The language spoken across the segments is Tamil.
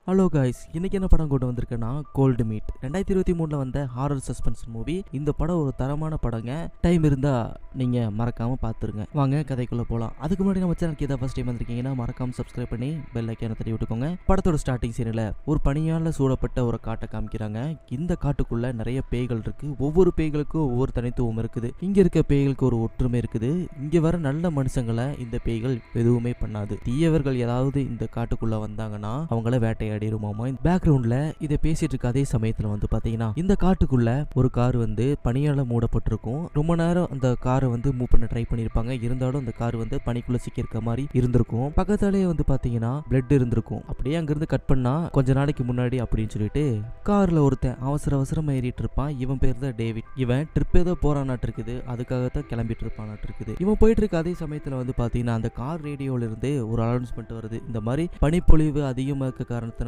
ஹலோ காய்ஸ், இன்னைக்கு என்ன படம் கொண்டு வந்திருக்கேன்னா கோல்டு மீட் 2023 வந்த ஹாரர் சஸ்பென்ஸ் மூவி. இந்த படம் ஒரு தரமான படங்க. டைம் இருந்தா நீங்க மறக்காம பாத்துருங்க. வாங்க கதைக்குள்ள போலாம். அதுக்கு முன்னாடி நம்ம சேனலுக்கு ஏதாவது ஃபர்ஸ்ட் டைம் வந்திருக்கீங்கன்னா மறக்காம சப்ஸ்கிரைப் பண்ணி பெல் ஐக்கானை தட்டி விட்டுக்கோங்க. படத்தோட ஸ்டார்டிங் சீன்ல ஒரு பனியால சூடப்பட்ட ஒரு காட்டை காமிக்கிறாங்க. இந்த காட்டுக்குள்ள நிறைய பேய்கள் இருக்கு. ஒவ்வொரு பேய்களுக்கும் ஒவ்வொரு தனித்துவம் இருக்குது. இங்க இருக்க பேய்களுக்கு ஒரு ஒற்றுமை இருக்குது. இங்க வர நல்ல மனுஷங்களை இந்த பேய்கள் எதுவுமே பண்ணாது. தீயவர்கள் ஏதாவது இந்த காட்டுக்குள்ள வந்தாங்கன்னா அவங்கள வேட்டையாடிருமாமா. பேக்ரவுண்ட்ல இதை பேசிட்டு இருக்க அதே சமயத்துல வந்து பாத்தீங்கன்னா இந்த காட்டுக்குள்ள ஒரு கார் வந்து பனியால மூடப்பட்டிருக்கும். ரொம்ப நேரம் அந்த காரை வந்து மூவ் பண்ண ட்ரை பண்ணிருப்பாங்க. இருந்தாலும் அந்த கார் வந்து பனிக்குள்ள சிக்கிருக்க மாதிரி இருந்திருக்கும். பக்கத்தாலேயே வந்து பாத்தீங்கன்னா பிளட் இருந்திருக்கும். அப்படியே அங்கிருந்து கட் பண்ணா கொஞ்ச நாளைக்கு முன்னாடி அப்படின்னு சொல்லிட்டு கார்ல ஒருத்தன் அவசரமா ஏறிட்டு இருப்பான். இவன் பேர் தான் டேவிட். இவன் ட்ரிப் ஏதோ போறானாட்டு இருக்குது. அதுக்காகத்தான் கிளம்பிட்டு இருப்பானாட்டு இருக்குது. இவன் போயிட்டு இருக்க அதே சமயத்துல வந்து பாத்தீங்கன்னா அந்த கார் ரேடியோல இருந்து ஒரு அனௌன்ஸ்மெண்ட் வருது. இந்த மாதிரி பனிப்பொழிவு அதிகமா இருக்க காரணத்தினால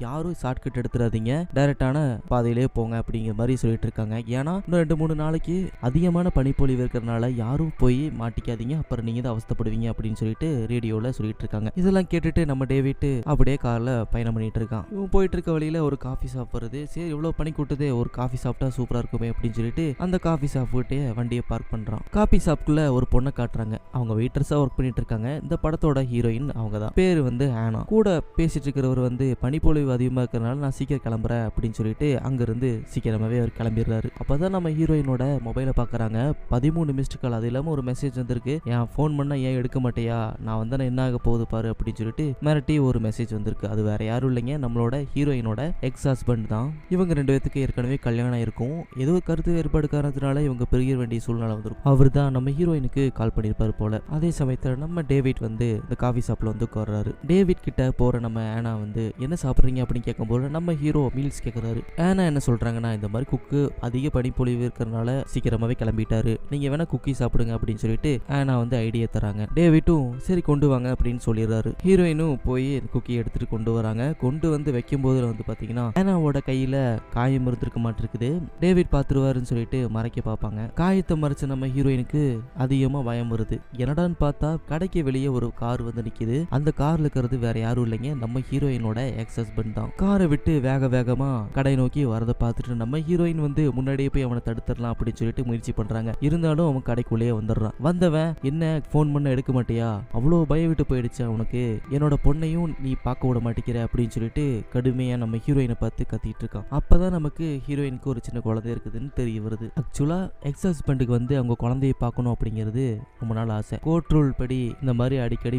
யாரும் ஷார்ட்கட் எடுத்துறாதீங்க, டைரக்டான பாதையிலே போங்க அப்படிங்கிற மாதிரி சொல்லிட்டு இருக்காங்க. ஏன்னா இன்னும் 2-3 நாளைக்கு அதிகமான பனிப்பொழிவு இருக்கிறதுனால யாரும் போய் மாட்டிக்காதீங்க, அப்புறம் நீங்க தான் அவஸ்தப்படுவீங்க அப்படின்னு சொல்லிட்டு ரேடியோல சொல்லிட்டு இருக்காங்க. இதெல்லாம் கேட்டுட்டு நம்ம டேவிட் அப்படியே கார்ல பயணம் பண்ணிட்டு இருக்கான். இவன் போயிட்டு இருக்க வழியில ஒரு காஃபி ஷாப் வருது. சரி, இவ்வளவு பனி கூட்டதே, ஒரு காஃபி சாப்பிட்டா சூப்பரா இருக்குமே அப்படின்னு சொல்லிட்டு அந்த காஃபி ஷாப் கிட்டே வண்டியை பார்க் பண்றான். காஃபி ஷாப்குள்ள ஒரு பொண்ணை காட்டுறாங்க. அவங்க வெயிட்டர்ஸா ஒர்க் பண்ணிட்டு இருக்காங்க. இந்த படத்தோட ஹீரோயின் அவங்க தான். பேரு வந்து ஆனா. கூட பேசிட்டு இருக்கிறவர் வந்து பனிப்பொழிவு அதிகமா இருக்கிறதுனால நான் சீக்கிரம் கிளம்புறேன் அப்படின்னு சொல்லிட்டு அங்கிருந்து சீக்கிரமாவே அவர் கிளம்பிடுறாரு. அப்பதான் நம்ம ஹீரோயினோட மொபைலை பாக்குறாங்க. 13 மிஸ்டு கால். அது இல்லாம ஒரு மெசேஜ் வந்திருக்கு. என் ஃபோன் பண்ணா ஏன் எடுக்க மாட்டியா, நான் வந்து என்ன ஆக போகுது பாரு அப்படின்னு சொல்லிட்டு மிரட்டி ஒரு மெசேஜ் வந்திருக்கு. அது வேற யாரும் இல்லைங்க, நம்மளோட ஹீரோயினோட எக்ஸ் ஹஸ்பண்ட் தான். இவங்க 2 பேத்துக்கு ஏற்கனவே கல்யாணம் இருக்கும். ஏதோ கருத்து வேறுபாடு காரணத்தினால இவங்க பிரிய வேண்டிய சூழ்நிலை வந்திருக்கும். அவர் தான் நம்ம ஹீரோயினுக்கு கால் பண்ணிருப்பாரு போல. அதே சமயத்துல நம்ம டேவிட் வந்து இந்த காஃபி ஷாப்ல வந்து உட்கார்றாரு. டேவிட் கிட்ட போற நம்ம ஆனா வந்து என்ன சாப்பிடுறீங்க அப்படின்னு கேட்கும்போது நம்ம ஹீரோ மீல்ஸ் கேட்கறாரு. ஆனா என்ன சொல்றாங்கன்னா, இந்த மாதிரி குக்கு அதிக பனிப்பொழிவு இருக்கிறதுனால சீக்கிரமாவே கிளம்பிட்டாரு, நீங்க வேணா குக்கி சாப்பிடுங்க அப்படின்னு சொல்லிட்டு ஆனா வந்து ஐடியா தராங்க. டேவிட்டும் சரி கொண்டு வாங்க அப்படின்னு சொல்லிடுறாரு. ஹீரோயினும் போய் குக்கி எடுத்துட்டு கொண்டு வராங்க. கொண்டு வந்து வைக்கும் போது வந்து பாத்தீங்கன்னா ஆனாவோட கையில காயம் இருந்திருக்க மாட்டிருக்குது. டேவிட் பாத்துருவாருன்னு சொல்லிட்டு மறைக்க பார்ப்பாங்க. காயத்தை மறைச்ச நம்ம ஹீரோயினுக்கு அதிகமா பயம் வருது. என்னடான்னு பார்த்தா கடைக்கு வெளியே ஒரு கார் வந்து நிக்குது. அந்த கார்ல இருக்கிறது வேற யாரும் இல்லைங்க, நம்ம ஹீரோயினோட எக்ஸ் ஹஸ்பண்ட் தான். காரை விட்டு வேகமா கடை நோக்கி வரதை பார்த்துட்டு நம்ம ஹீரோயின் வந்து முன்னாடியே போய் அவனை தடுத்துடலாம் அப்படின்னு சொல்லிட்டு முயற்சி பண்றாங்க. இருந்தாலும் அவன் கடைக்குள்ளேயே வந்துடுறான். வந்தவன் என்ன போன் பண்ண எடுக்க மாட்டியா, அவ்வளவு பயம் விட்டு போயிடுச்சு அவனுக்கு, என்னோட பொண்ணையும் நீ பார்க்க விட மாட்டேங்கிற அப்படின்னு சொல்லிட்டு கடுமையா நம்ம ஹீரோயினை பார்த்து கத்திட்டு இருக்கான். அப்பதான் நமக்கு ஹீரோயினுக்கு ஒரு சின்ன குழந்தை இருக்குதுன்னு தெரிய வருது. ஆக்சுவலா எக்ஸ் ஹஸ்பண்டுக்கு வந்து அவங்க குழந்தைய பார்க்கணும் அப்படிங்கிறது ரொம்ப நாள் ஆசை. கோர்ட் ரூல் படி இந்த மாதிரி அடிக்கடி